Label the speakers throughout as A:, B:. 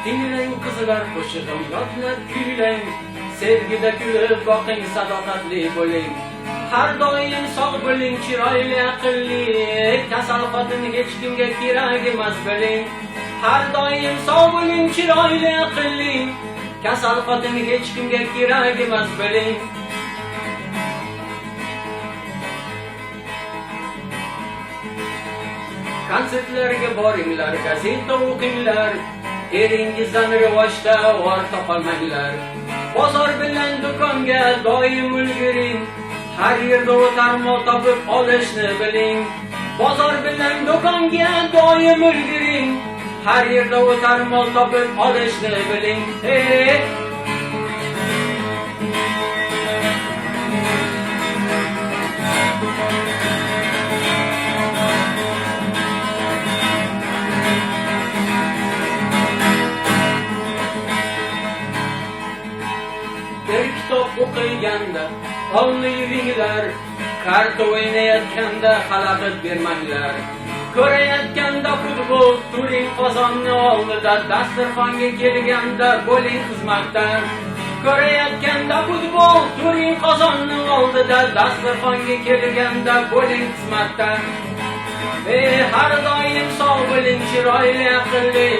A: Tinglang qizlar qo'shig'im yodlab kuylang, sevgida kulib boqing, sadoqatli bo'ling. Har doim sog' bo'ling, chiroyli aqlli, kasal xotin hech kimga kerak emas biling. Har doim sog' bo'ling, chiroyli aqlli, kasal xotin hech kimga kerak emas biling. Konsertlarga boringlar, gazeta o'qinglar, eringizdan rivojda orta qolmanglar. Bozor bilan do'konga doim ulguring, har yerda o'tar mol topib olishni biling. Bozor bilan do'konga doim ulguring, har yerda o'tar mol topib olishni biling. Bir kitob o'qiganda olni yuvinglar, karta o'ynayotganda xalaqit bermanglar. Ko'rayotganda futbol, turing qozonni oldida, dasturxonga kelganda bo'ling xizmatda. Ko'rayotganda futbol, turing qozonni oldida, dasturxonga kelganda bo'ling xizmatda. Har doim sog' bo'ling, chiroyli aqlli,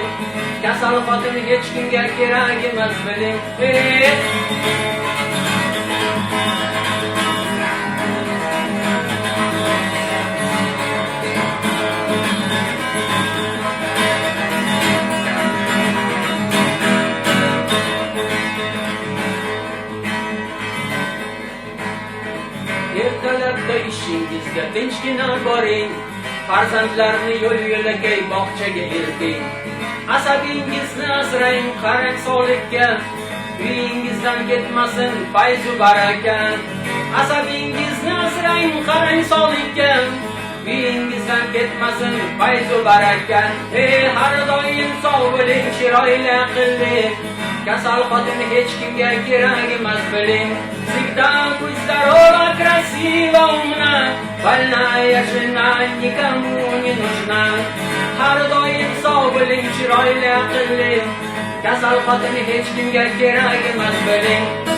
A: kasal xotin hech kimga kerak emas biling. Ertalabda ishingizga tinchgina boring, farzandlarni yo'l-yo'lakay bog'chaga elting. Asabingizni asrang, qarang sog'likka, uyingizdan ketmasin fayzu baraka. Asabingizni asrang, qarang sog'likka, uyingizdan ketmasin fayzu baraka. Har doim sog' bo'ling, chiroyli aqlli, kasal xotin hech kimga kerak emas biling. Всегда будь здорова, красива, умна, больная жена никому не нужна. Har doim sog' bo'ling, chiroyli aqlli, kasal xotin hech kimga kerak emas biling.